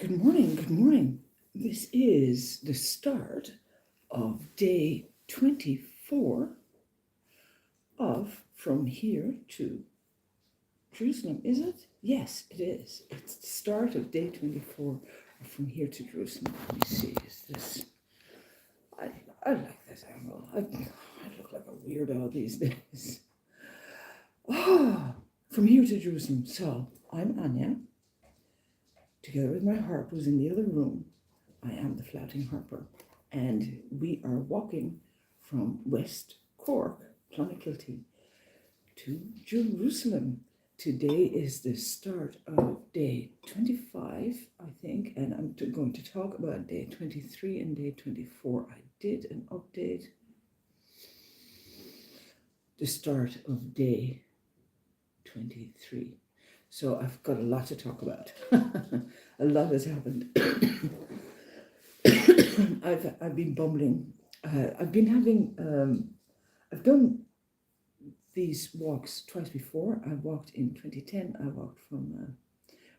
Good morning, good morning. This is the start of day 24 of From Here to Jerusalem, is it? Yes, it is. It's the start of day 24 of From Here to Jerusalem. Let me see, is this... I, I like this angle. I look like a weirdo these days. From Here to Jerusalem. So, I'm Anya. Together with my harp, who's in the other room, I am the flouting harper. And we are walking from West Cork, Clonakilty, to Jerusalem. Today is the start of day 25, I think, and I'm going to talk about day 23 and day 24. I did an update. The start of day 23. So I've got a lot to talk about. A lot has happened. I've been bumbling. I've been having. I've done these walks twice before. I walked in 2010. I walked from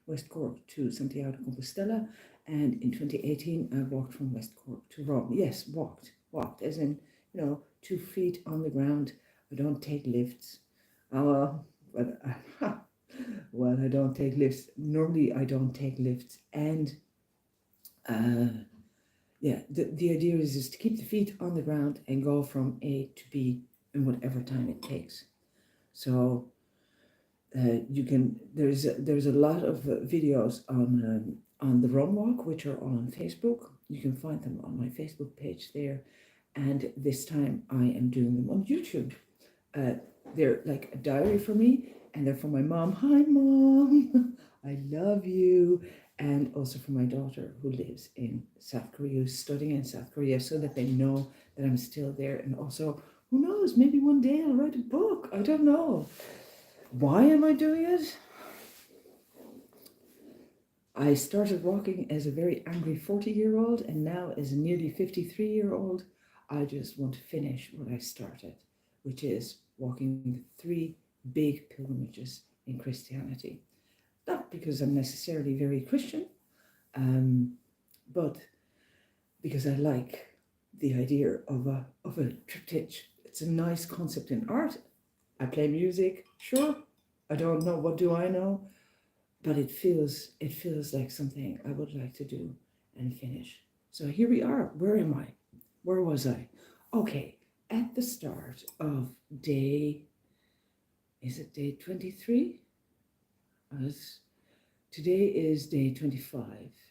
West Cork to Santiago de Compostela, and in 2018 I walked from West Cork to Rome. Yes, walked, as in 2 feet on the ground. I don't take lifts. Well, I don't take lifts. Normally, I don't take lifts, and the idea is to keep the feet on the ground and go from A to B in whatever time it takes. So you can. There's a lot of videos on the Run Walk, which are all on Facebook. You can find them on my Facebook page there, and this time I am doing them on YouTube. They're like a diary for me, and they're for my mom. Hi, Mom. I love you. And also for my daughter who lives in South Korea, who's studying in South Korea, so that they know that I'm still there. And also, who knows, maybe one day I'll write a book. I don't know. Why am I doing it? I started walking as a very angry 40-year-old, and now as a nearly 53-year-old, I just want to finish what I started, which is walking 3 big pilgrimages in Christianity. Not because I'm necessarily very Christian, but because I like the idea of a triptych. It's a nice concept in art. I play music, sure. I don't know, what do I know? But it feels like something I would like to do and finish. So here we are. Where am I? Where was I? Okay, at the start of day 23? Today is day 25.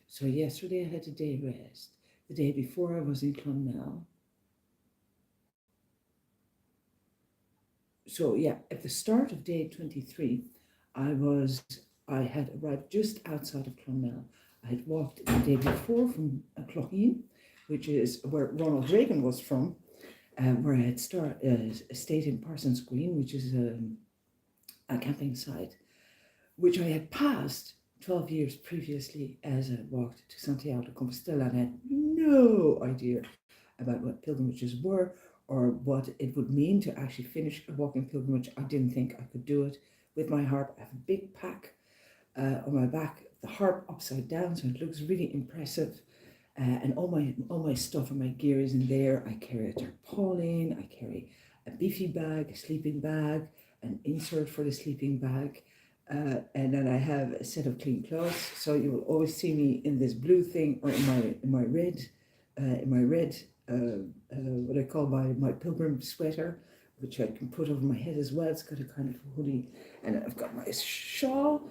So yesterday I had a day rest. The day before I was in Clonmel. So yeah, at the start of day 23, I had arrived just outside of Clonmel. I had walked the day before from Clogheen, which is where Ronald Reagan was from, where I had stayed in Parsons Green, which is a camping site, which I had passed 12 years previously as I walked to Santiago de Compostela, and had no idea about what pilgrimages were or what it would mean to actually finish a walking pilgrimage. I didn't think I could do it with my harp. I have a big pack on my back, the harp upside down, so it looks really impressive. And all my stuff and my gear is in there. I carry a tarpaulin, I carry a beefy bag, a sleeping bag, an insert for the sleeping bag, and then I have a set of clean clothes. So you will always see me in this blue thing, or in my red, what I call my pilgrim sweater, which I can put over my head as well. It's got a kind of hoodie, and I've got my shawl,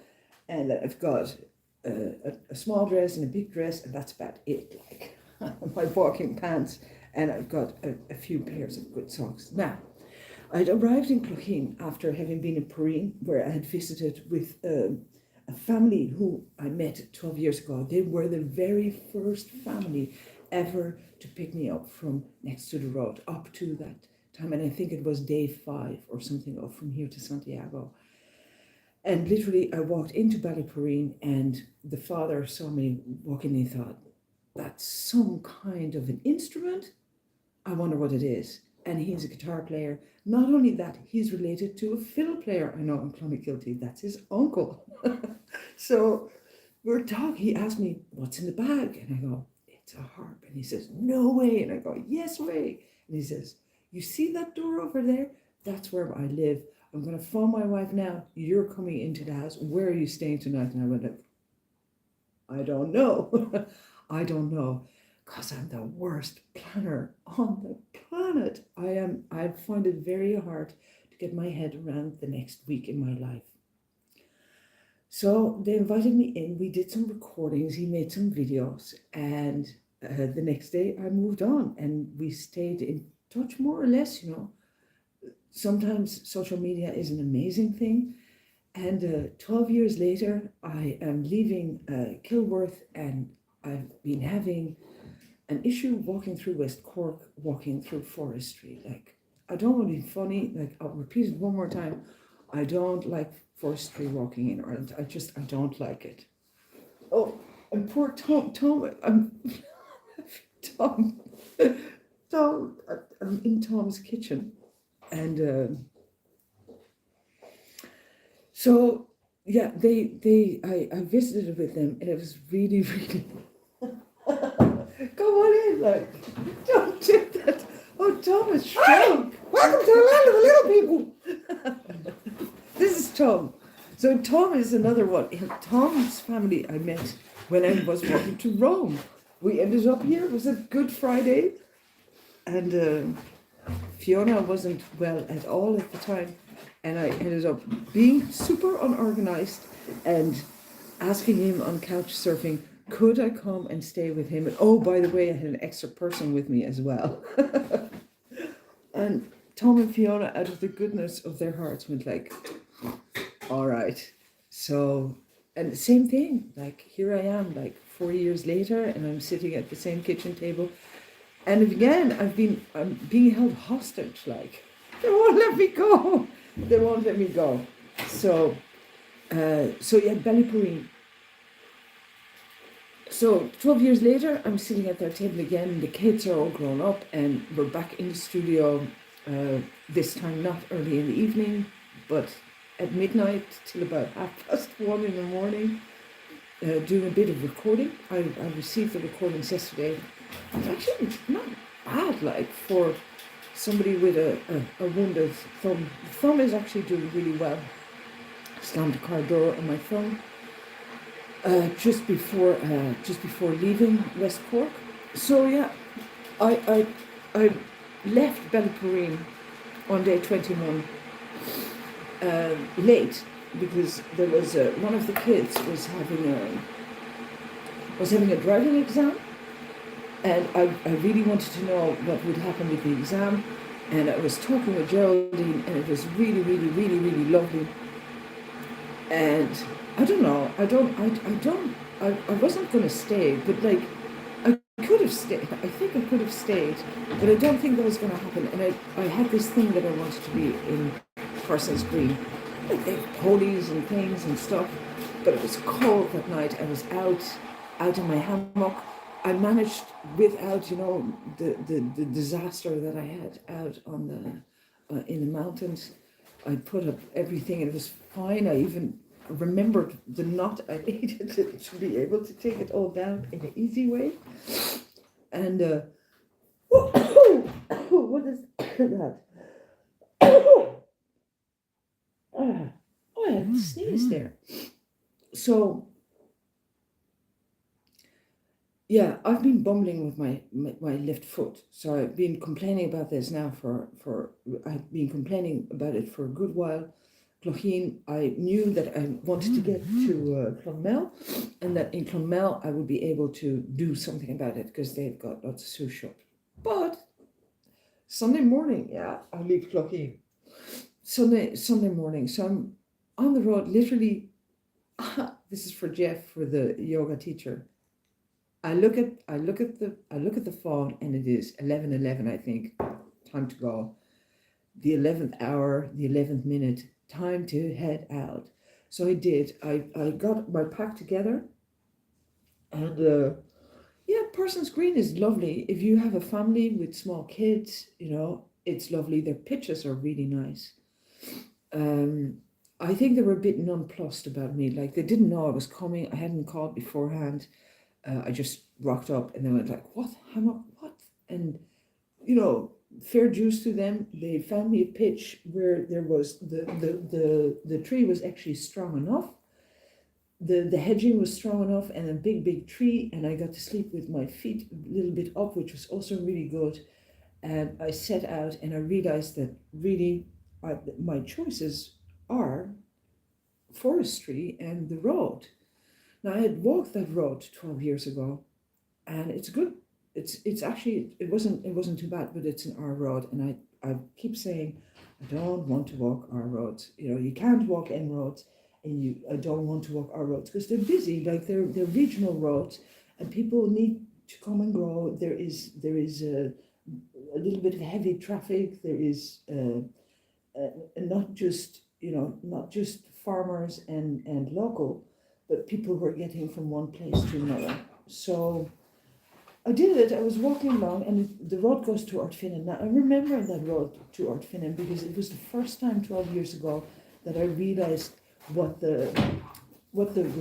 and I've got a small dress and a big dress, and that's about it. Like my walking pants, and I've got a few pairs of good socks. Now, I'd arrived in Clogheen after having been in Perrine, where I had visited with a family who I met 12 years ago. They were the very first family ever to pick me up from next to the road up to that time. And I think it was day 5 or something of From Here to Santiago. And literally I walked into Ballyporeen, and the father saw me walking and he thought, that's some kind of an instrument? I wonder what it is. And he's a guitar player. Not only that, he's related to a fiddle player I know in Clonakilty. That's his uncle. So we're talking. He asked me, "What's in the bag?" And I go, "It's a harp." And he says, "No way." And I go, "Yes way." And he says, "You see that door over there? That's where I live. I'm going to phone my wife now. You're coming into the house. Where are you staying tonight?" And I went, "I don't know." I don't know. Because I'm the worst planner on the planet. I find it very hard to get my head around the next week in my life. So they invited me in. We did some recordings. He made some videos. And the next day I moved on and we stayed in touch more or less, Sometimes social media is an amazing thing. And 12 years later, I am leaving Kilworth and I've been having an issue walking through West Cork, walking through forestry. Like, I don't want to be funny. Like, I'll repeat it one more time. I don't like forestry walking in Ireland. I don't like it. Oh, and poor Tom. Tom. Tom. I'm in Tom's kitchen. And so, yeah, I visited with them and it was really, really. Come on in, like, don't do that. Oh, Tom is strong. Welcome to the land of the little people. This is Tom. So Tom is another one. Tom's family I met when I was walking to Rome. We ended up here. It was a Good Friday. And Fiona wasn't well at all at the time. And I ended up being super unorganized and asking him on couch surfing, could I come and stay with him? And oh, by the way, I had an extra person with me as well. And Tom and Fiona, out of the goodness of their hearts, went like, all right. So, and the same thing, like here I am, like 4 years later, and I'm sitting at the same kitchen table. And again, I'm being held hostage, like, they won't let me go. They won't let me go. So yeah, Ballyporeen. So 12 years later, I'm sitting at their table again, and the kids are all grown up, and we're back in the studio, this time not early in the evening, but at midnight till about 1:30 in the morning, doing a bit of recording. I received the recordings yesterday. It's actually not bad, like, for somebody with a wounded thumb. The thumb is actually doing really well. Slammed a car door on my thumb. Just before leaving West Cork. So yeah, I left Ballyporeen on day 21 late because there was one of the kids was having a driving exam, and I really wanted to know what would happen with the exam, and I was talking with Geraldine, and it was really, really, really, really lovely. And I don't know. I wasn't going to stay, but like, I could have stayed. I think I could have stayed, but I don't think that was going to happen. And I had this thing that I wanted to be in Parsons Green. Like, they have ponies and things and stuff, but it was cold that night. I was out in my hammock. I managed without, the disaster that I had out on in the mountains. I put up everything and it was fine. I even remembered the knot I needed to be able to take it all down in an easy way. And what is that? I had to sneeze there. So yeah, I've been bumbling with my left foot. So I've been complaining about this now I've been complaining about it for a good while. Clocheen, I knew that I wanted to get to Clonmel, and that in Clonmel I would be able to do something about it because they've got lots of sous shop. But Sunday morning, yeah, I leave Clocheen. Sunday morning, so I'm on the road. Literally, this is for Jeff, for the yoga teacher. I look at the phone, and it is 11:11. I think, time to go. The 11th hour, the 11th minute, time to head out. So I did. I got my pack together, and yeah, Parsons Green is lovely. If you have a family with small kids, it's lovely. Their pictures are really nice. I think they were a bit nonplussed about me. Like they didn't know I was coming. I hadn't called beforehand. I just rocked up and they went like, "What? How much? What?" And you know, fair dues to them. They found me a pitch where there was the tree was actually strong enough. The hedging was strong enough and a big tree, and I got to sleep with my feet a little bit up, which was also really good. And I set out and I realized that really my choices are forestry and the road. Now I had walked that road 12 years ago and it's good. It's actually it wasn't too bad, but it's an R road and I keep saying I don't want to walk R roads. You know, you can't walk N roads and I don't want to walk R roads because they're busy, like they're regional roads and people need to come and go. There is a little bit of heavy traffic. There is not just not just farmers and local, but people who are getting from one place to another. So I did it. I was walking along, and the road goes to Ardfinnan. Now I remember that road to Ardfinnan because it was the first time 12 years ago that I realized what the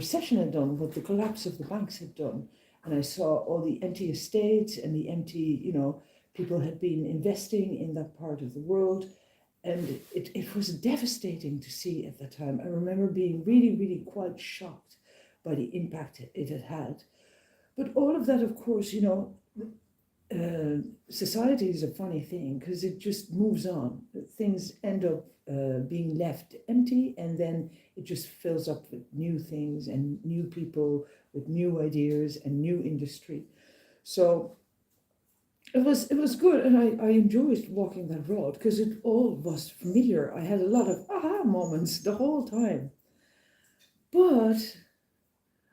recession had done, what the collapse of the banks had done, and I saw all the empty estates and the empty, people had been investing in that part of the world. And it was devastating to see at that time. I remember being really, really quite shocked by the impact it had had. But all of that, of course, society is a funny thing because it just moves on. Things end up being left empty, and then it just fills up with new things and new people with new ideas and new industry. So it was good, and I enjoyed walking that road because it all was familiar. I had a lot of aha moments the whole time. But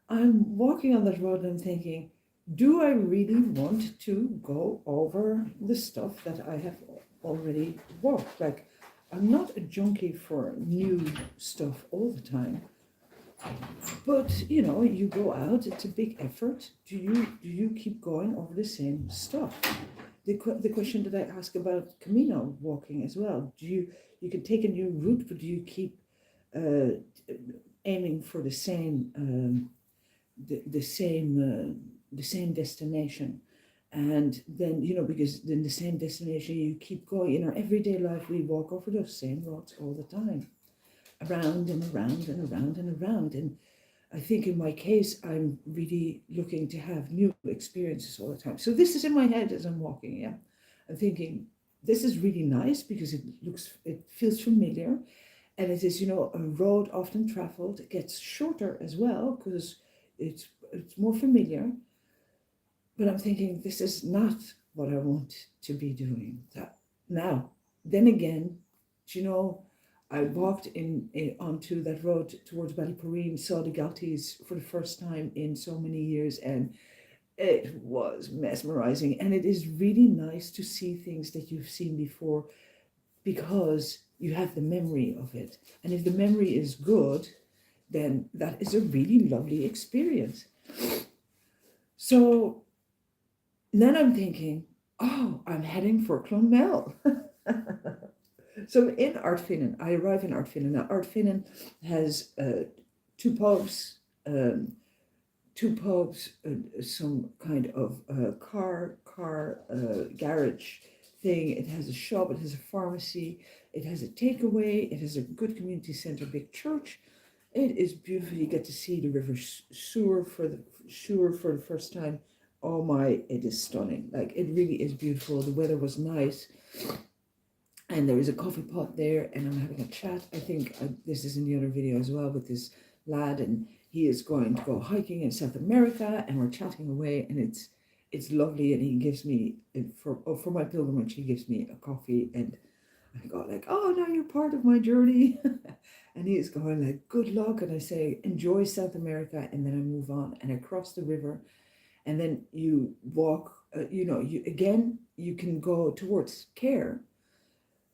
I'm walking on that road and I'm thinking, do I really want to go over the stuff that I have already walked? Like, I'm not a junkie for new stuff all the time. But you go out, it's a big effort. Do you keep going over the same stuff? The question that I ask about Camino walking as well. You can take a new route, but do you keep uh, aiming for the same destination? And then because in the same destination you keep going. In our everyday life we walk over those same roads all the time, around and around and around and around. And I think in my case, I'm really looking to have new experiences all the time. So this is in my head as I'm walking. Yeah, I'm thinking this is really nice because it feels familiar, and it is a road often traveled. It gets shorter as well because it's more familiar. But I'm thinking this is not what I want to be doing. Now, then again, I walked onto that road towards Ballyporeen, saw the Galties for the first time in so many years, and it was mesmerizing. And it is really nice to see things that you've seen before because you have the memory of it. And if the memory is good, then that is a really lovely experience. So then I'm thinking, oh, I'm heading for Clonmel. So in Ardfinnan, I arrive in Ardfinnan. Now, Ardfinnan has two pubs, some kind of car garage thing. It has a shop, it has a pharmacy, it has a takeaway, it has a good community center, big church. It is beautiful. You get to see the river Suir for the first time. Oh my, it is stunning. Like, it really is beautiful. The weather was nice. And there is a coffee pot there, and I'm having a chat. I think this is in the other video as well with this lad, and he is going to go hiking in South America, and we're chatting away, and it's lovely. And he gives me for my pilgrimage, he gives me a coffee, and I go like, oh, now you're part of my journey. And he is going like, good luck. And I say, enjoy South America, and then I move on, and I cross the river, and then you walk. You can go towards Care,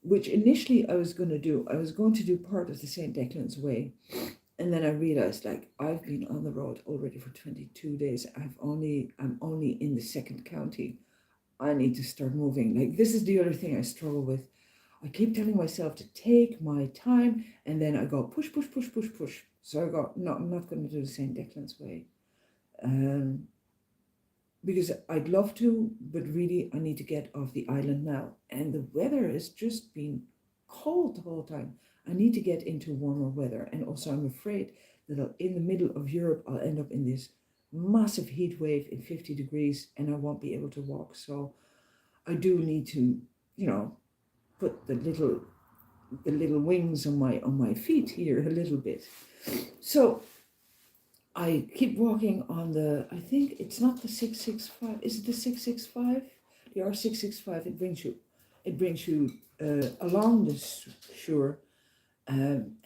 which initially I was going to do. I was going to do part of the St. Declan's Way. And then I realized, like, I've been on the road already for 22 days. I'm only in the second county. I need to start moving. Like, this is the other thing I struggle with. I keep telling myself to take my time, and then I go push, push, push, push, push. So I go, no, I'm not going to do the St. Declan's way. Um, because I'd love to, but really I need to get off the island now. And the weather has just been cold the whole time. I need to get into warmer weather. And also I'm afraid that in the middle of Europe, I'll end up in this massive heat wave in 50 degrees and I won't be able to walk. So I do need to, put the little wings on my feet here a little bit. So I keep walking on I think it's not the 665. Is it the 665? The R665. It brings you along the shore. And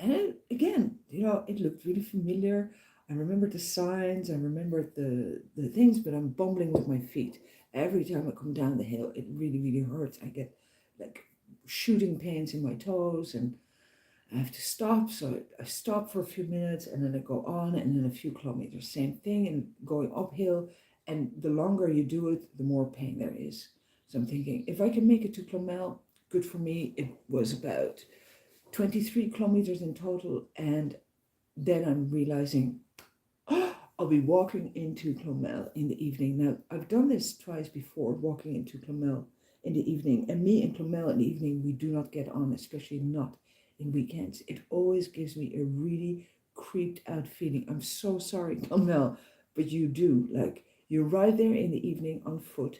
again, it looked really familiar. I remember the signs, I remember the things, but I'm bumbling with my feet. Every time I come down the hill, it really, really hurts. I get like shooting pains in my toes and I have to stop. So I stop for a few minutes and then I go on and then a few kilometers. Same thing and going uphill. And the longer you do it, the more pain there is. So I'm thinking, if I can make it to Clonmel, good for me. It was about 23 kilometers in total. And then I'm realizing, I'll be walking into Clonmel in the evening. Now, I've done this twice before, walking into Clonmel in the evening. And me and Clonmel in the evening, we do not get on, especially not in weekends. It always gives me a really creeped out feeling. I'm so sorry, Clonmel, but you do. Like, you arrive there in the evening on foot,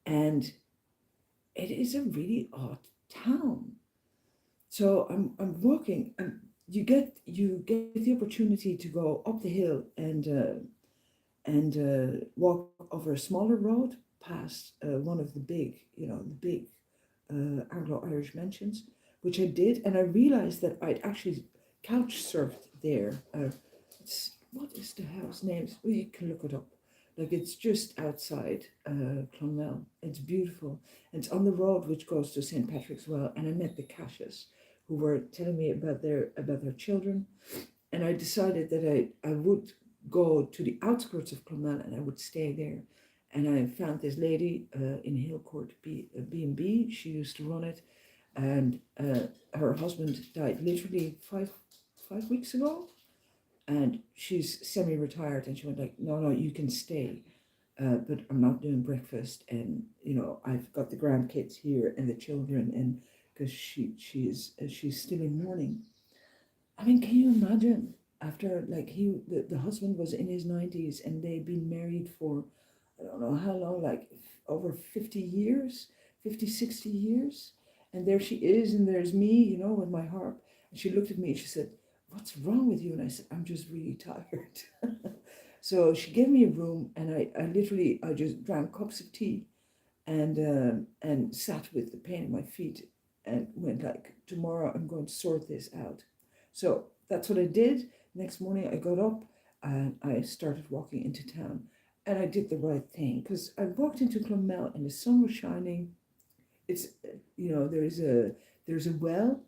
and it is a really odd town. So I'm walking, and you get the opportunity to go up the hill and walk over a smaller road past one of the big Anglo-Irish mansions, which I did, and I realized that I'd actually couch surfed there. What is the house name? Well, you can look it up. Like, it's just outside Clonmel. It's beautiful. And it's on the road which goes to St. Patrick's Well, and I met the Cashes, who were telling me about their children, and I decided that I would go to the outskirts of Clonmel and I would stay there. And I found this lady in Hillcourt B&B. She used to run it, and her husband died literally five weeks ago, and she's semi-retired. And she went like, no, you can stay, but I'm not doing breakfast, and I've got the grandkids here and the children, and because she's still in mourning. I mean, can you imagine? After, like, the husband was in his 90s and they'd been married for I don't know how long, like over 50 years, 50, 60 years. And there she is, and there's me, with my harp. And she looked at me and she said, "What's wrong with you?" And I said, "I'm just really tired." So she gave me a room, and I just drank cups of tea and sat with the pain in my feet and went like, tomorrow I'm going to sort this out. So that's what I did. Next morning I got up and I started walking into town, and I did the right thing because I walked into Clonmel and the sun was shining. It's there's a well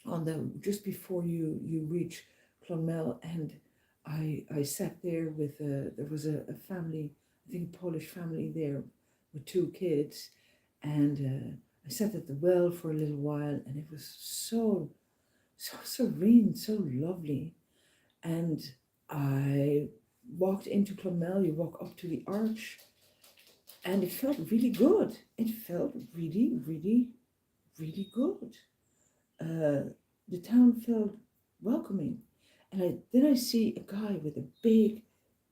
on the just before you reach Clonmel, and I sat there with there was a family, I think a Polish family there with two kids, and I sat at the well for a little while, and it was so serene, so lovely. And I walked into Clonmel. You walk up to the arch, and it felt really good. It felt really, really, really good. The town felt welcoming. And then I see a guy with a big,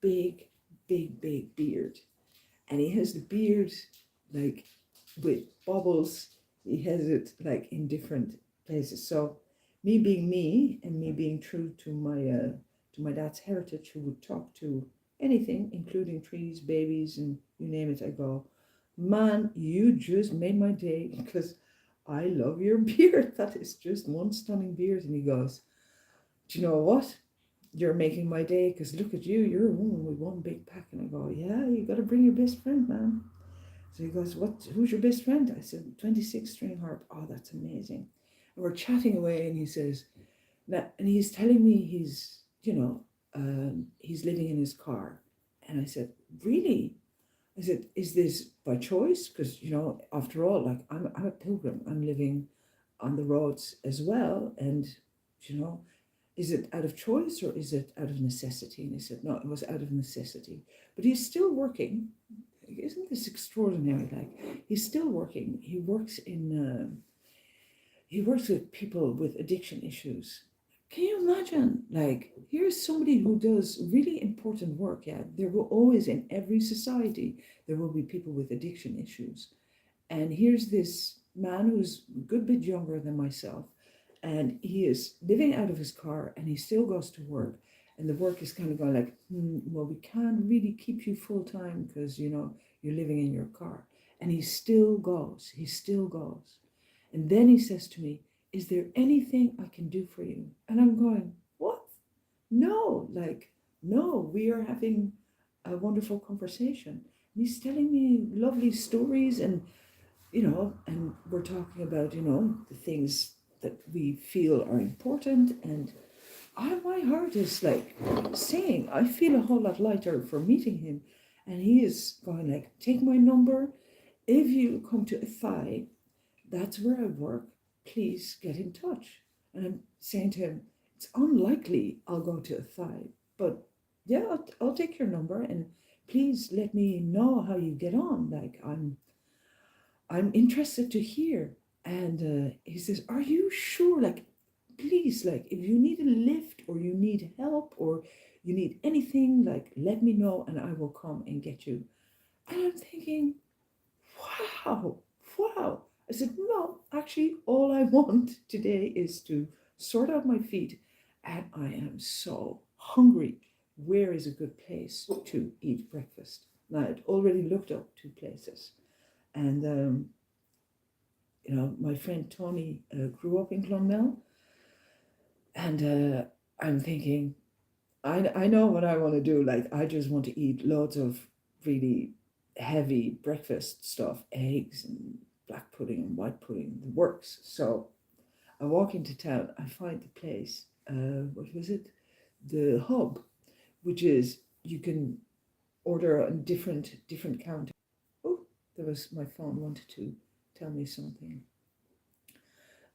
big, big, big beard. And he has the beard like with bubbles. He has it like in different places. So me being me and me being true to my dad's heritage, who would talk to anything, including trees, babies, and you name it, I go, "Man, you just made my day because I love your beard. That is just one stunning beard." And he goes, "Do you know what? You're making my day because look at you. You're a woman with one big pack." And I go, "Yeah, you got to bring your best friend, man." So he goes, "Who's your best friend?" I said, 26 string harp. "Oh, that's amazing." And we're chatting away, and he says, and he's telling me he's living in his car. And I said, "Really?" I said, "Is this by choice? Because, after all, like I'm a pilgrim. I'm living on the roads as well. And, you know, is it out of choice or is it out of necessity? And he said, no, it was out of necessity. But he's still working. Isn't this extraordinary? Like, he's still working. He works with people with addiction issues. Can you imagine? Like, here's somebody who does really important work. Yeah, there will always, in every society, there will be people with addiction issues. And here's this man who's a good bit younger than myself, and he is living out of his car, and he still goes to work. And the work is kind of going like, well, we can't really keep you full time because, you know, you're living in your car. And he still goes. He still goes. And then he says to me, is there anything I can do for you? And I'm going, what? No, like, no, we are having a wonderful conversation. And he's telling me lovely stories, and, you know, and we're talking about, you know, the things that we feel are important. And my heart is like saying, I feel a whole lot lighter for meeting him. And he is going like, take my number. If you come to Athy, that's where I work. Please get in touch. And I'm saying to him, it's unlikely I'll go to Athy, but yeah, I'll take your number, and please let me know how you get on. Like, I'm interested to hear. And he says, are you sure? Like, please, like, if you need a lift or you need help or you need anything, like, let me know and I will come and get you. And I'm thinking, wow, wow. I said, no, actually, all I want today is to sort out my feet. And I am so hungry. Where is a good place to eat breakfast? Now, I'd already looked up 2 places. And, you know, my friend Tony grew up in Clonmel. And I'm thinking, I know what I want to do. Like, I just want to eat loads of really heavy breakfast stuff, eggs and black pudding and white pudding, the works. So I walk into town, I find the place, what was it? The Hub, which is, you can order on different counters. Oh, there was, my phone wanted to tell me something.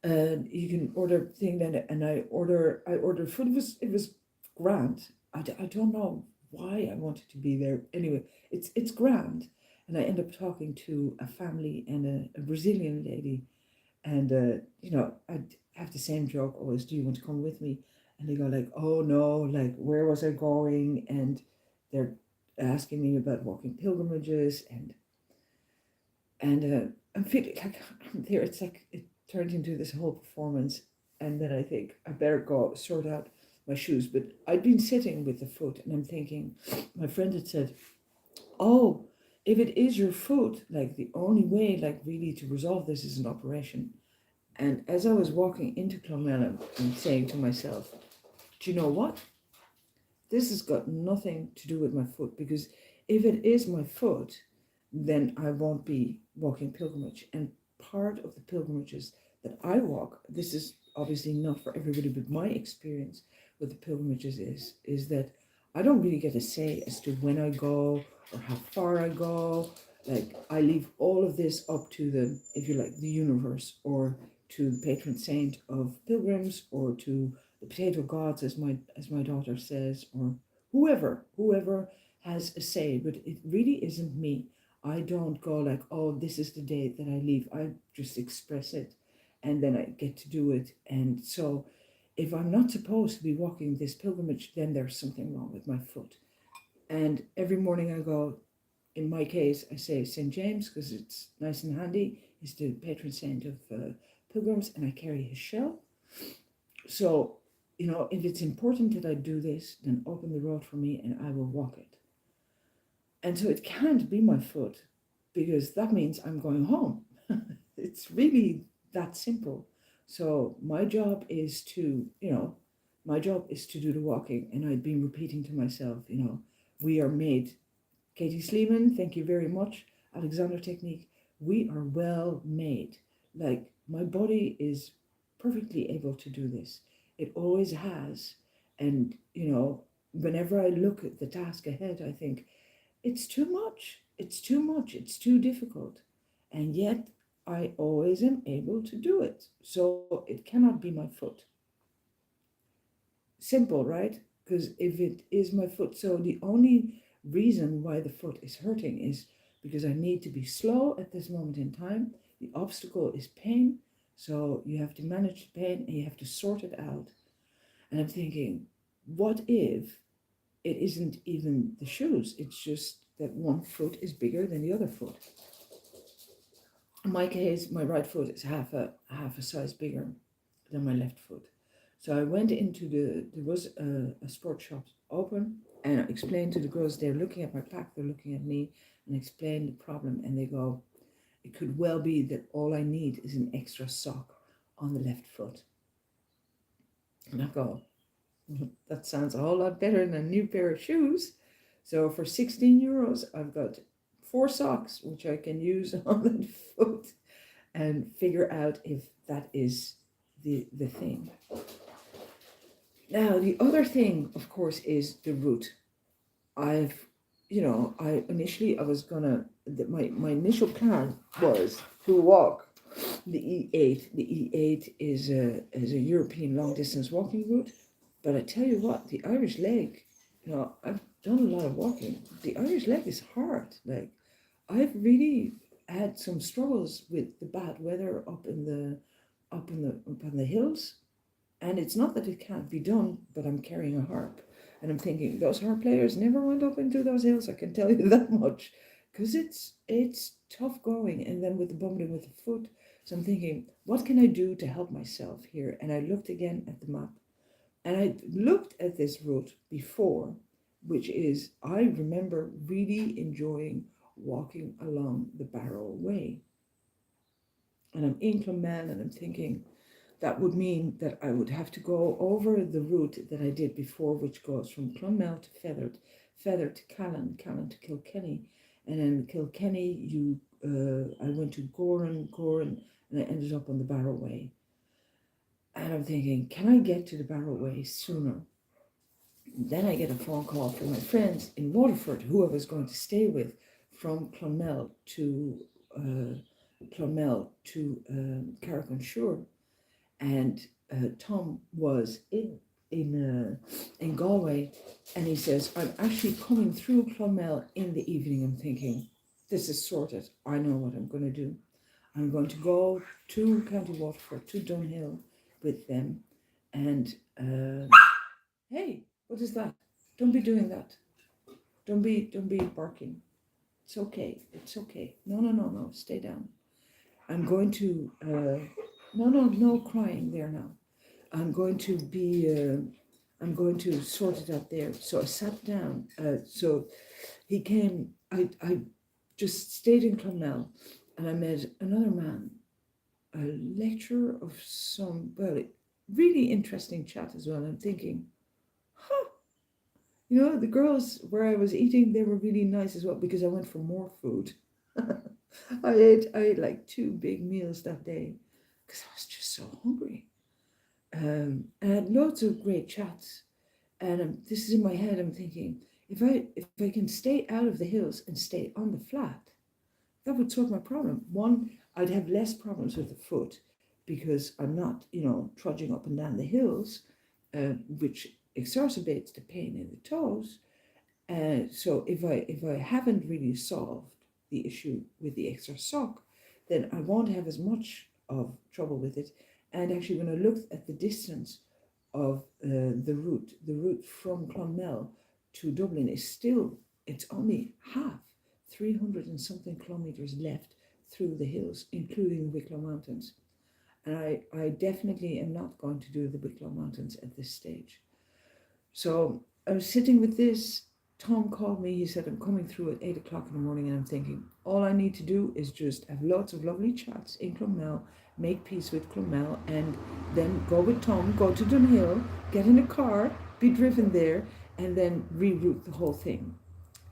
And you can order thing then, and I ordered food. It was grand. I don't know why I wanted to be there. Anyway, it's grand. And I end up talking to a family and a Brazilian lady. And, you know, I have the same joke always, do you want to come with me? And they go like, oh no, like, where was I going? And they're asking me about walking pilgrimages. And I'm feeling like I'm there. It's like, it turned into this whole performance. And then I think I better go sort out my shoes. But I'd been sitting with the foot, and I'm thinking, my friend had said, oh, if it is your foot, like, the only way, like, really to resolve this is an operation. And as I was walking into Clonmel, I'm saying to myself, do you know what? This has got nothing to do with my foot, because if it is my foot, then I won't be walking pilgrimage. And part of the pilgrimages that I walk, this is obviously not for everybody, but my experience with the pilgrimages is that I don't really get a say as to when I go or how far I go. Like, I leave all of this up to the, if you like, the universe, or to the patron saint of pilgrims, or to the potato gods, as my daughter says, or whoever has a say. But it really isn't me. I don't go like, oh, this is the date that I leave. I just express it, and then I get to do it. And so if I'm not supposed to be walking this pilgrimage, then there's something wrong with my foot. And every morning I go, in my case, I say St. James, because it's nice and handy. He's the patron saint of pilgrims, and I carry his shell. So, you know, if it's important that I do this, then open the road for me and I will walk it. And so it can't be my foot, because that means I'm going home. It's really that simple. So my job is to, do the walking. And I'd been repeating to myself, you know, we are made. Katie Sleeman, thank you very much. Alexander Technique, we are well made. Like, my body is perfectly able to do this. It always has. And, you know, whenever I look at the task ahead, I think, it's too much. It's too much. It's too difficult. And yet I always am able to do it. So it cannot be my foot. Simple, right? Because if it is my foot, so the only reason why the foot is hurting is because I need to be slow at this moment in time. The obstacle is pain. So you have to manage the pain and you have to sort it out. And I'm thinking, what if it isn't even the shoes? It's just that one foot is bigger than the other foot. In my case, my right foot is half a size bigger than my left foot. So I went into there was a sports shop open, and I explained to the girls, they're looking at my pack, they're looking at me, and explain the problem, and they go, it could well be that all I need is an extra sock on the left foot. And I go, that sounds a whole lot better than a new pair of shoes. So for 16 euros, I've got 4 socks, which I can use on that foot and figure out if that is the thing. Now, the other thing, of course, is the route. I've, I was gonna, my initial plan was to walk the E8. The E8 is a European long distance walking route. But I tell you what, the Irish leg, I've done a lot of walking. The Irish leg is hard. Like, I've really had some struggles with the bad weather up on the hills. And it's not that it can't be done, but I'm carrying a harp. And I'm thinking, those harp players never went up into those hills, I can tell you that much. Because it's tough going. And then with the bumbling with the foot. So I'm thinking, what can I do to help myself here? And I looked again at the map. And I looked at this route before, which is, I remember really enjoying walking along the Barrow Way. And I'm in Clonmel and I'm thinking, that would mean that I would have to go over the route that I did before, which goes from Clonmel to Feather, Feather to Callan, Callan to Kilkenny. And then Kilkenny, I went to Goran, and I ended up on the Barrow Way. And I'm thinking, can I get to the Barrow Way sooner? Then I get a phone call from my friends in Waterford, who I was going to stay with, from Clonmel to Carrick-on-Suir, and Tom was in Galway, and he says, I'm actually coming through Clonmel in the evening. I'm thinking, this is sorted. I know what I'm going to do. I'm going to go to County Waterford, to Dunhill with them, and hey, what is that? Don't be doing that. Don't be barking. It's okay. It's okay. No. Stay down. I'm going to no crying there now. I'm going to sort it out there. So I sat down. So he came. I just stayed in Clonmel, and I met another man, a lecturer of some really interesting chat as well. I'm thinking, the girls where I was eating, they were really nice as well because I went for more food. I ate like 2 big meals that day because I was just so hungry. And I had loads of great chats. And this is in my head. I'm thinking, if I can stay out of the hills and stay on the flat, that would solve my problem. One, I'd have less problems with the foot because I'm not, trudging up and down the hills, which exacerbates the pain in the toes. So if I haven't really solved the issue with the extra sock, then I won't have as much of trouble with it. And actually, when I looked at the distance of the route from Clonmel to Dublin it's only half, 300 and something kilometers left through the hills, including the Wicklow Mountains. And I definitely am not going to do the Wicklow Mountains at this stage. So I was sitting with this. Tom called me. He said, I'm coming through at 8 o'clock in the morning. And I'm thinking, all I need to do is just have lots of lovely chats in Clonmel, make peace with Clonmel, and then go with Tom, go to Dunhill, get in a car, be driven there, and then reroute the whole thing.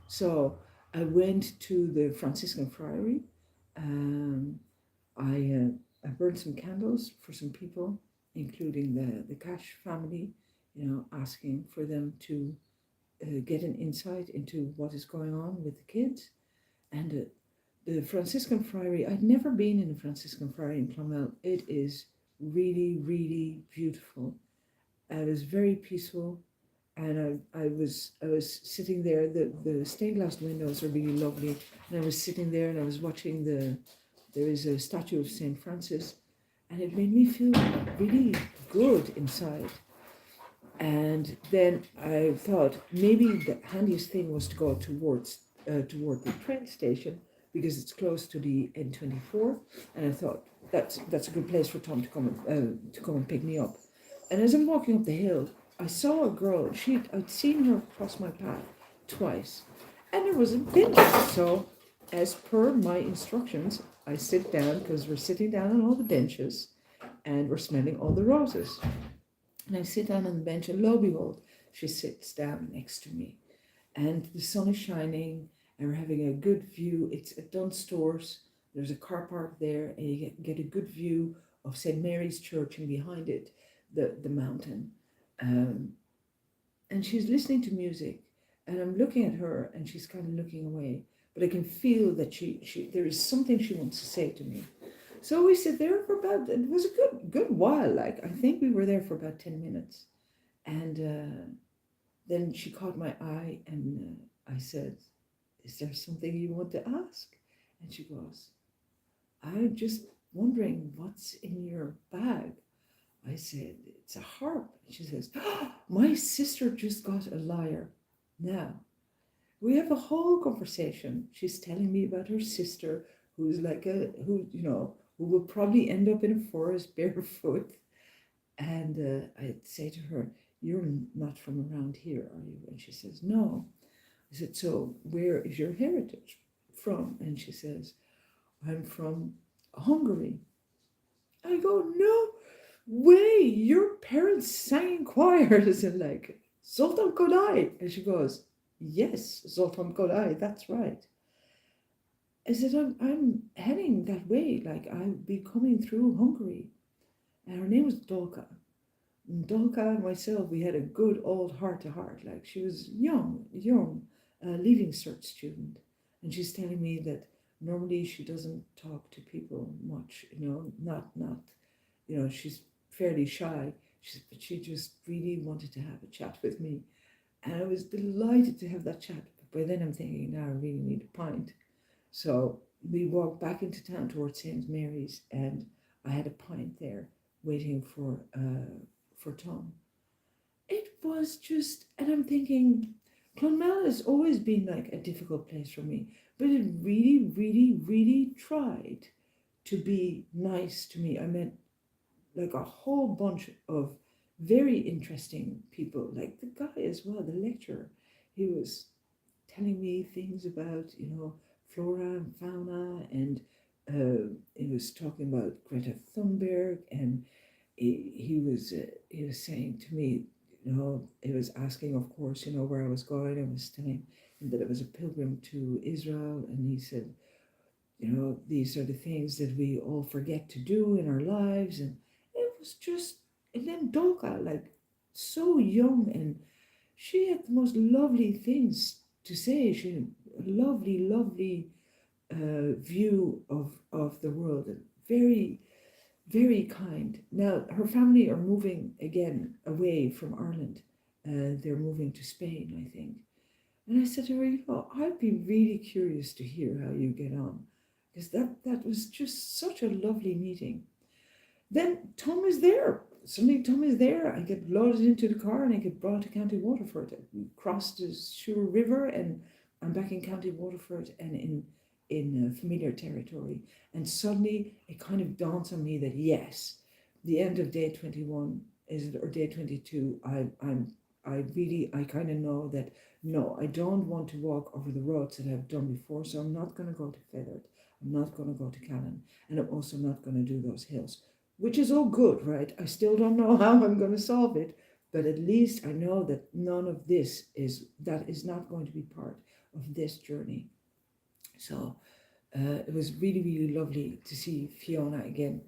So I went to the Franciscan Friary. I burned some candles for some people, including the Cash family, asking for them to get an insight into what is going on with the kids. And the Franciscan Friary, I'd never been in a Franciscan Friary in Clonmel. It is really, really beautiful. It was very peaceful, and I was sitting there. The stained glass windows are really lovely, and I was sitting there and I was watching there is a statue of Saint Francis, and it made me feel really good inside. And then I thought maybe the handiest thing was to go toward the train station because it's close to the N24, and I thought that's a good place for Tom to come and pick me up. And as I'm walking up the hill, I saw a girl. I'd seen her cross my path twice, and there was a bench. So, as per my instructions, I sit down because we're sitting down on all the benches, and we're smelling all the roses. And I sit down on the bench, and lo and behold, she sits down next to me. And the sun is shining, and we're having a good view. It's at Dunstores. There's a car park there, and you get a good view of St. Mary's Church, and behind it, the mountain. Um, and she's listening to music, and I'm looking at her, and she's kind of looking away. But I can feel that there is something she wants to say to me. So we sit there for about, it was a good while. Like, I think we were there for about 10 minutes. And then she caught my eye, and I said, "Is there something you want to ask?" And she goes, "I'm just wondering what's in your bag." I said, "It's a harp." She says, "Oh, my sister just got a lyre." Now, we have a whole conversation. She's telling me about her sister who's who will probably end up in a forest barefoot. And I'd say to her, "You're not from around here, are you?" And she says, "No." I said, "So where is your heritage from?" And she says, "I'm from Hungary." I go, "No way, your parents sang in choirs and like Zoltan Kodály." And she goes, "Yes, Zoltan Kodály, that's right." I said, I'm heading that way, like I'll be coming through Hungary. And her name was Dolka. And Dolka and myself, we had a good old heart to heart. Like, she was young, leaving cert student. And she's telling me that normally she doesn't talk to people much, she's fairly shy. But she just really wanted to have a chat with me. And I was delighted to have that chat. But by then I'm thinking, now I really need a pint. So we walked back into town towards St. Mary's, and I had a pint there waiting for Tom. It was just, and I'm thinking, Clonmel has always been like a difficult place for me, but it really, really, really tried to be nice to me. I met like a whole bunch of very interesting people, like the guy as well, the lecturer. He was telling me things about, flora and fauna, and he was talking about Greta Thunberg, and he was saying to me, he was asking, of course, where I was going. I was telling him that I was a pilgrim to Israel, and he said, these are the things that we all forget to do in our lives, and it was just, and then Dolka, like, so young, and she had the most lovely things to say. She had a lovely, lovely view of the world, and very, very kind. Now, her family are moving again away from Ireland. They're moving to Spain, I think. And I said to her, I'd be really curious to hear how you get on, because that was just such a lovely meeting. Then Tom is there. Suddenly Tom is there. I get loaded into the car and I get brought to County Waterford. We crossed the Suir River and I'm back in County Waterford and in familiar territory. And suddenly it kind of dawns on me that yes, the end of day 21 or day 22. I kind of know that no, I don't want to walk over the roads that I've done before. So I'm not going to go to Feathered. I'm not going to go to Callan, and I'm also not going to do those hills, which is all good, right? I still don't know how I'm going to solve it, but at least I know that none of this is not going to be part of this journey. So it was really, really lovely to see Fiona again.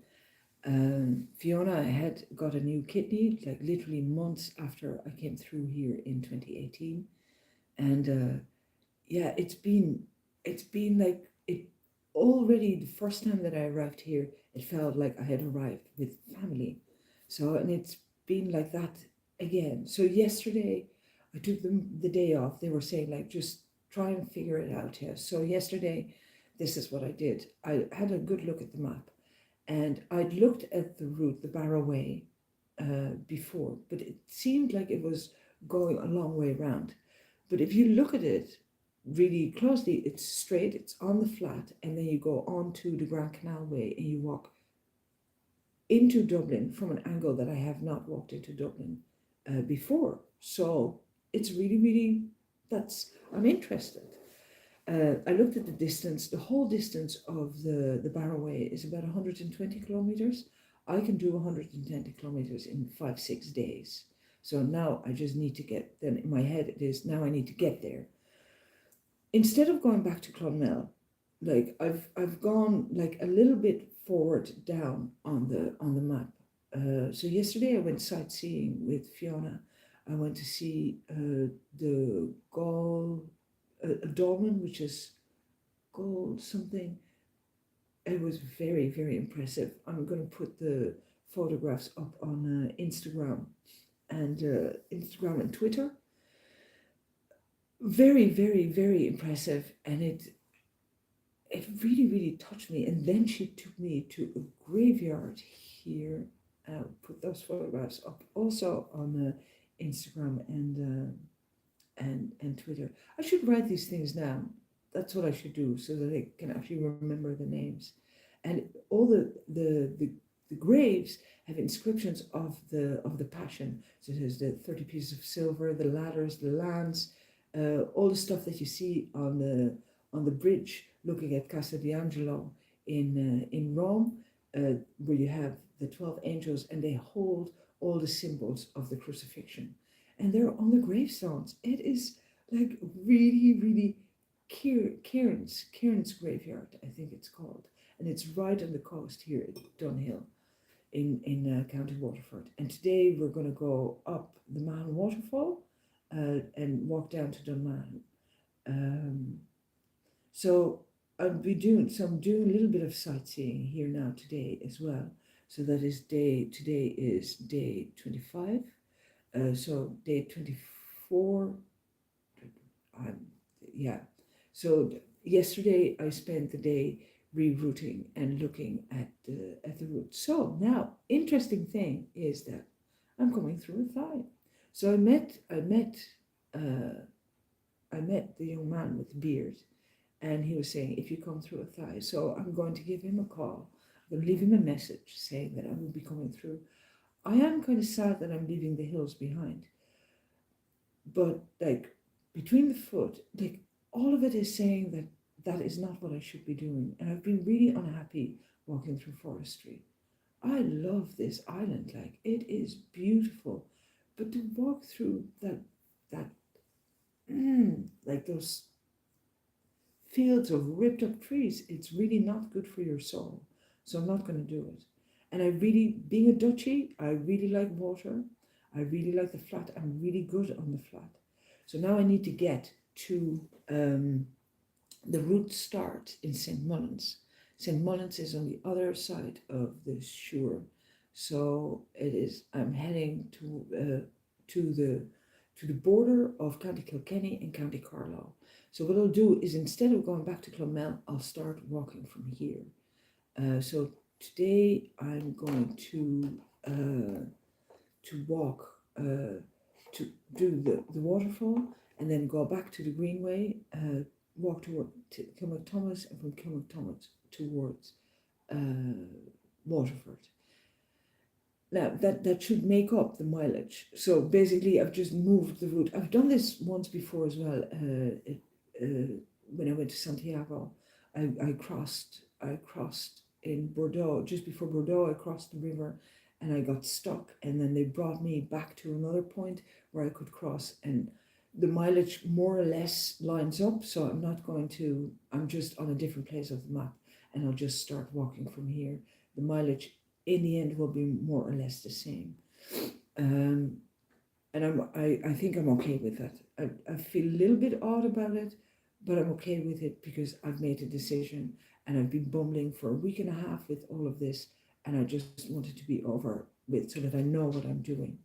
Fiona had got a new kidney, like literally months after I came through here in 2018, and yeah, it's been like already the first time that I arrived here, it felt like I had arrived with family. So, and it's been like that again. So yesterday, I took the day off. They were saying like, just try and figure it out. Yeah. So yesterday, this is what I did. I had a good look at the map, and I'd looked at the route, the Barrow Way, before, but it seemed like it was going a long way round. But if you look at it really closely, it's straight, it's on the flat, and then you go on to the Grand Canal Way and you walk into Dublin from an angle that I have not walked into Dublin before. So it's really, really, I'm interested. I looked at the distance. The whole distance of the Barrow Way is about 120 kilometers. I can do 120 kilometers in 5-6 days. So now I just need to get, then in my head it is, now I need to get there. Instead of going back to Clonmel, like I've gone like a little bit forward down on the map. So yesterday I went sightseeing with Fiona. I went to see the a dolmen, which is gold something. It was very, very impressive. I'm going to put the photographs up on Instagram and Twitter. Very, very, very impressive, and it really, really touched me. And then she took me to a graveyard here. I'll put those photographs up also on Instagram and Twitter. I should write these things down. That's what I should do, so that I can actually remember the names. And all the graves have inscriptions of the Passion. So there's the 30 pieces of silver, the ladders, the lance, all the stuff that you see on the bridge looking at Casa d'Angelo in Rome, where you have the 12 angels and they hold all the symbols of the crucifixion. And they're on the gravestones. It is like really, really Kieran's graveyard, I think it's called. And it's right on the coast here at Dunhill in County Waterford. And today we're going to go up the Mahon waterfall and walk down to Dunmann. So I'm doing a little bit of sightseeing here now today as well. So today is day 25. So day 24, yeah. So yesterday I spent the day rerouting and looking at the route. So now, interesting thing is that I'm coming through Athy. So I met the young man with the beard, and he was saying, if you come through Athy, so I'm going to give him a call. I'm going to leave him a message saying that I will be coming through. I am kind of sad that I'm leaving the hills behind, but like between the foot, like all of it is saying that that is not what I should be doing. And I've been really unhappy walking through forestry. I love this island, like it is beautiful, but to walk through that like those fields of ripped up trees, it's really not good for your soul. So I'm not going to do it. And I really, being a Dutchie, I really like water. I really like the flat. I'm really good on the flat. So now I need to get to the route start in St. Mullins. St. Mullins is on the other side of the Suir. So I'm heading to the border of County Kilkenny and County Carlow. So what I'll do is, instead of going back to Clonmel, I'll start walking from here. So today I'm going to walk to do the waterfall, and then go back to the Greenway, walk to Kilmacthomas, and from Kilmacthomas towards Waterford. Now that should make up the mileage. So basically I've just moved the route. I've done this once before as well. When I went to Santiago, I crossed in Bordeaux. Just before Bordeaux, I crossed the river and I got stuck, and then they brought me back to another point where I could cross, and the mileage more or less lines up. So I'm just on a different place of the map, and I'll just start walking from here. The mileage in the end will be more or less the same. And I think I'm okay with that. I feel a little bit odd about it, but I'm okay with it because I've made a decision, and I've been bumbling for a week and a half with all of this, and I just wanted to be over with so that I know what I'm doing.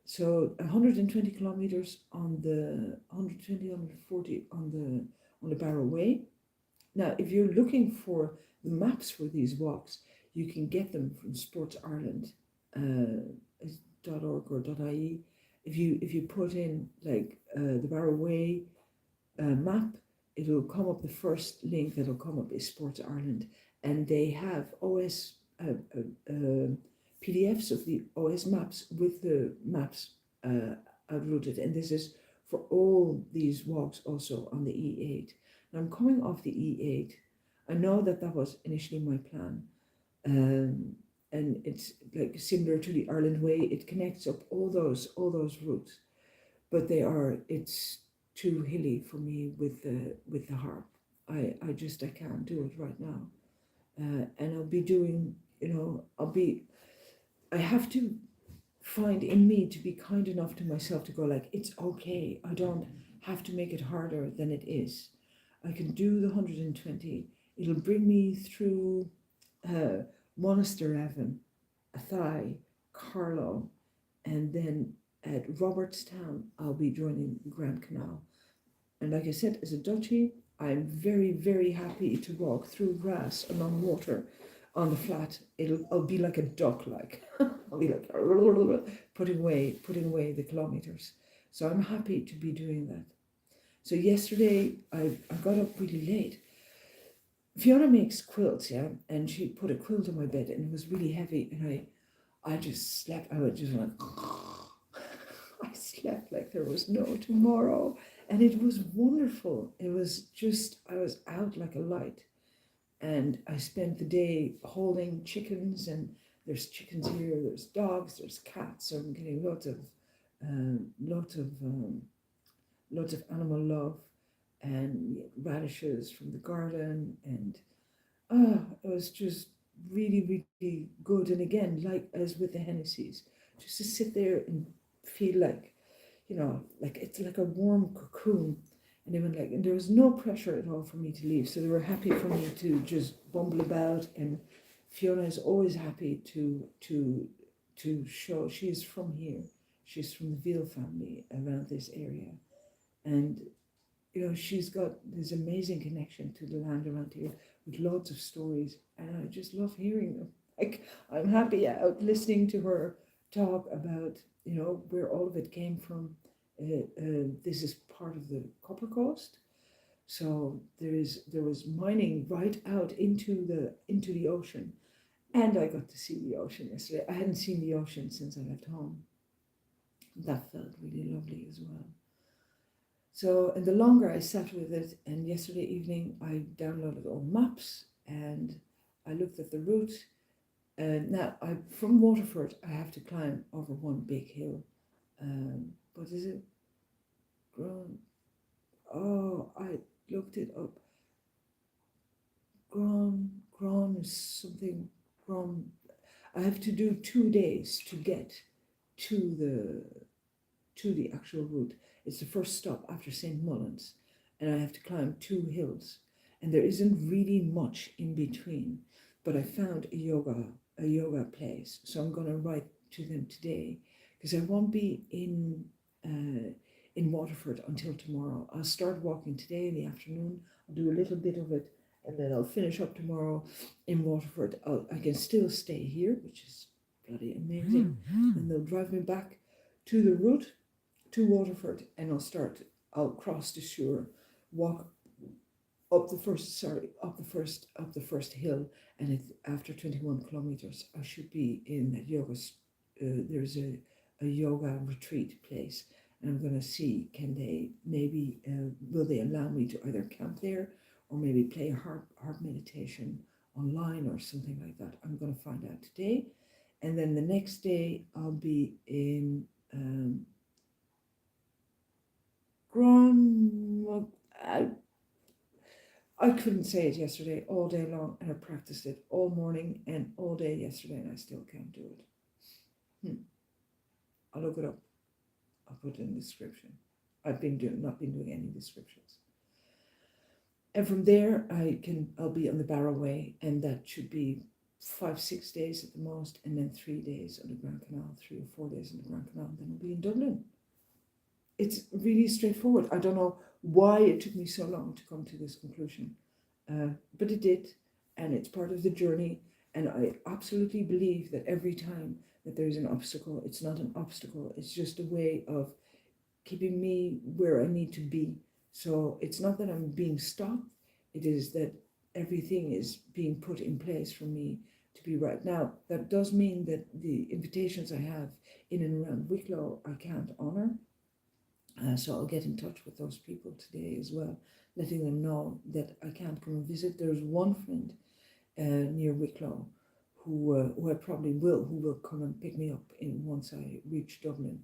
So 120 kilometers on the 120, 140 on the Barrow Way. Now, if you're looking for the maps for these walks, you can get them from Sports Ireland .org or .ie. If you put in like the Barrow Way map, it'll come up. The first link that'll come up is Sports Ireland, and they have OS PDFs of the OS maps with the maps outrouted, and this is for all these walks also on the E8. Now I'm coming off the E8. I know that that was initially my plan, and it's like similar to the Ireland Way. It connects up all those routes, but it's too hilly for me with the harp. I can't do it right now, and I'll be doing, I have to find in me to be kind enough to myself to go like, it's okay. I don't have to make it harder than it is. I can do the 120. It'll bring me through Monasterevin, Athy, Carlow, and then at Robertstown, I'll be joining the Grand Canal. And like I said, as a Dutchie, I'm very, very happy to walk through grass along water on the flat. I'll be like a duck, like I'll be like putting away the kilometers. So I'm happy to be doing that. So yesterday I got up really late. Fiona makes quilts, yeah, and she put a quilt on my bed, and it was really heavy, and I just slept. I just went. I slept like there was no tomorrow, and it was wonderful. It was just, I was out like a light, and I spent the day holding chickens, and there's chickens here, there's dogs, there's cats. So I'm getting lots of animal love, and radishes from the garden, and it was just really, really good. And again, like as with the Hennessy's, just to sit there and feel like, like it's like a warm cocoon. And and there was no pressure at all for me to leave. So they were happy for me to just bumble about. And Fiona is always happy to show she's from here. She's from the Veal family around this area. And she's got this amazing connection to the land around here with lots of stories, and I just love hearing them. Like, I'm happy out listening to her talk about, where all of it came from. This is part of the Copper Coast, so there was mining right out into the ocean, and I got to see the ocean yesterday. I hadn't seen the ocean since I left home. That felt really lovely as well. So, and the longer I sat with it, and yesterday evening I downloaded all maps and I looked at the route. And now from Waterford, I have to climb over one big hill. What is it? I looked it up. Gron is something. Gron. I have to do 2 days to get to the actual route. It's the first stop after St. Mullins, and I have to climb 2 hills, and there isn't really much in between. But I found a yoga place, so I'm going to write to them today, because I won't be in Waterford until tomorrow. I'll start walking today in the afternoon. I'll do a little bit of it, and then I'll finish up tomorrow in Waterford. I can still stay here, which is bloody amazing, and they'll drive me back to the route to Waterford, and I'll cross the Suir, walk up the first hill, and after 21 kilometers I should be in that yoga. There's a yoga retreat place, and I'm going to see, can they maybe will they allow me to either camp there or maybe play a harp meditation online or something like that. I'm going to find out today, and then the next day I'll be in I couldn't say it yesterday all day long, and I practiced it all morning and all day yesterday, and I still can't do it. I'll look it up. I'll put it in the description. I've not been doing any descriptions. And from there, I'll be on the Barrowway, and that should be 5, 6 days at the most, and then 3 days on the Grand Canal, 3 or 4 days on the Grand Canal, and then I'll be in Dublin. It's really straightforward. I don't know why it took me so long to come to this conclusion, but it did, and it's part of the journey. And I absolutely believe that every time that there's an obstacle, it's not an obstacle, it's just a way of keeping me where I need to be. So it's not that I'm being stopped, it is that everything is being put in place for me to be right. Now, that does mean that the invitations I have in and around Wicklow I can't honour. So I'll get in touch with those people today as well, letting them know that I can't come and visit. There's one friend near Wicklow who I probably who will come and pick me up once I reach Dublin,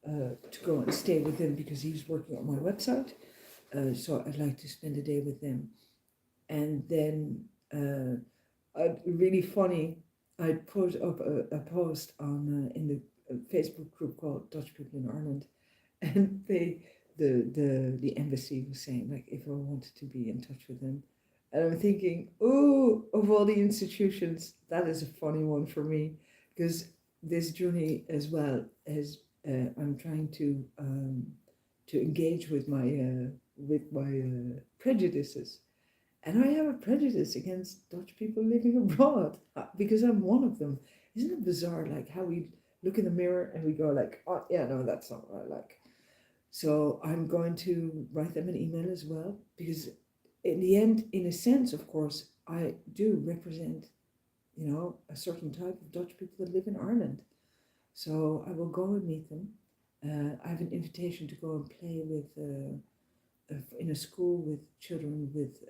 to go and stay with him because he's working on my website. So I'd like to spend a day with them. And then really funny, I put up a post on in the Facebook group called Dutch People in Ireland, and the embassy was saying like if I wanted to be in touch with them. And I'm thinking, oh, of all the institutions, that is a funny one for me, because this journey as well as I'm trying to engage with my prejudices, and I have a prejudice against Dutch people living abroad because I'm one of them. Isn't it bizarre, like how we look in the mirror and we go like, oh yeah, no, that's not what I like. So I'm going to write them an email as well, because in the end, in a sense, of course, I do represent, a certain type of Dutch people that live in Ireland. So I will go and meet them. I have an invitation to go and play with in a school with children with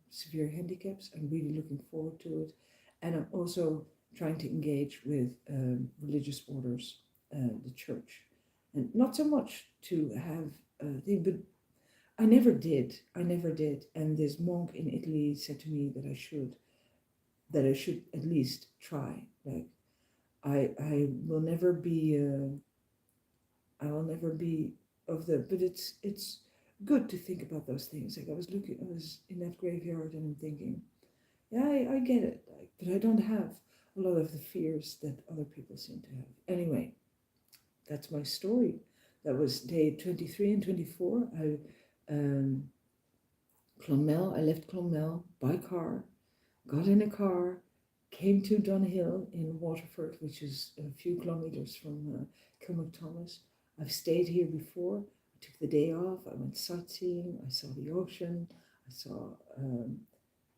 severe handicaps. I'm really looking forward to it. And I'm also trying to engage with religious orders, the church. And not so much to have a thing, but I never did. And this monk in Italy said to me that I should at least try. Like I will never be of the, but it's good to think about those things. Like I was in that graveyard and I'm thinking, yeah, I get it, like, but I don't have a lot of the fears that other people seem to have. Anyway, that's my story. That was day 23 and 24. Clonmel, I left Clonmel by car, got in a car, came to Dunhill in Waterford, which is a few kilometres from Kilmacthomas. I've stayed here before. I took the day off. I went sightseeing. I saw the ocean. I saw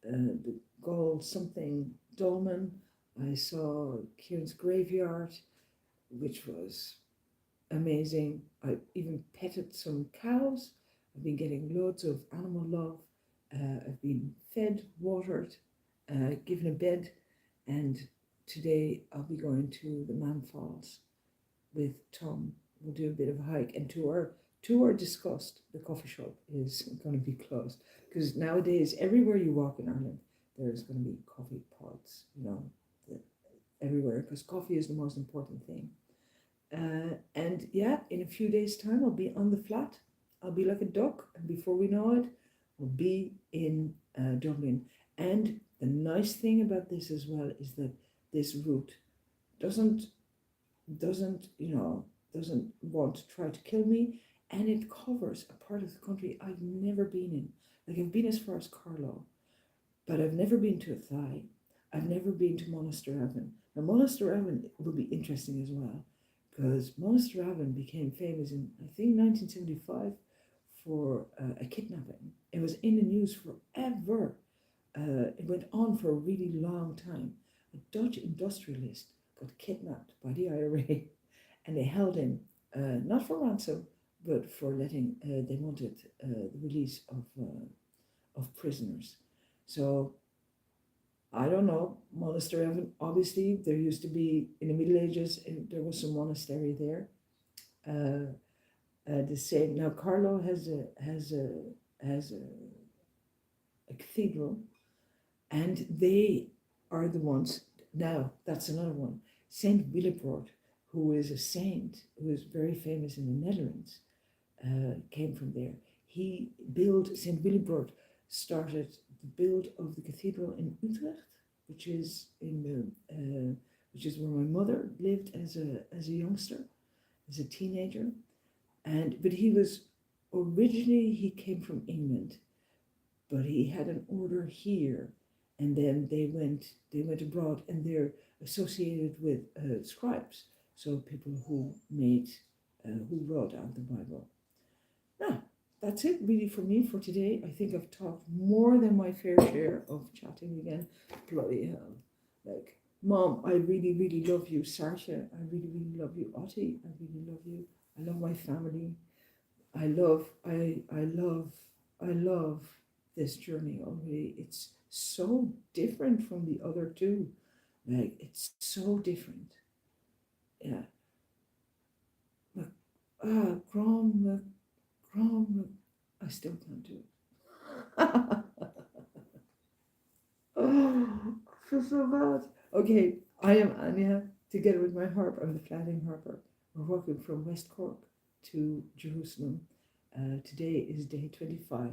the gold something dolmen. I saw Kieran's graveyard, which was amazing. I even petted some cows. I've been getting loads of animal love. I've been fed, watered, given a bed, and today I'll be going to the Man Falls with Tom. We'll do a bit of a hike, and to our disgust, the coffee shop is going to be closed, because nowadays everywhere you walk in Ireland there's going to be coffee pods, everywhere, because coffee is the most important thing. And yeah, in a few days' time I'll be on the flat. I'll be like a duck, and before we know it, we'll be in Dublin. And the nice thing about this as well is that this route doesn't want to try to kill me, and it covers a part of the country I've never been in. Like I've been as far as Carlow, but I've never been to Athy. I've never been to Monasterevin. Now Monasterevin will be interesting as well, because Monasterevin became famous in, I think, 1975 for a kidnapping. It was in the news forever. It went on for a really long time. A Dutch industrialist got kidnapped by the IRA, and they held him, not for ransom, but for letting, they wanted the release of prisoners. So I don't know, Monasterevin, obviously there used to be, in the Middle Ages, there was some monastery there. The same, now Carlow has a cathedral, and they are the ones, now that's another one, Saint Willibrord, who is a saint who is very famous in the Netherlands, came from there. He built Saint Willibrord, started the build of the cathedral in Utrecht, which is which is where my mother lived as a youngster, as a teenager. But he came from England, but he had an order here, and then they went abroad, and they're associated with scribes, so people who who wrote out the Bible. Now, that's it really for me for today. I think I've talked more than my fair share of chatting again. Bloody hell. Like, Mom, I really, really love you. Sarsha, I really, really love you. Otti, I really love you. I love my family. I love this journey already. It's so different from the other two. Like, it's so different. Yeah. Grom, I still can't do it. Oh, I feel so bad. Okay, I am Anya, together with my harp. I'm the flatting harper. We're walking from West Cork to Jerusalem. Today is day 25.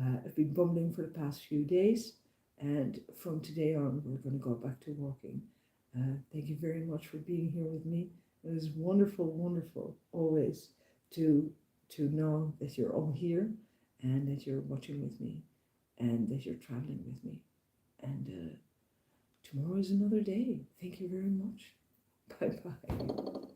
I've been bumbling for the past few days, and from today on, we're going to go back to walking. Thank you very much for being here with me. It was wonderful, wonderful always to know that you're all here and that you're watching with me and that you're traveling with me. And tomorrow is another day. Thank you very much. Bye bye.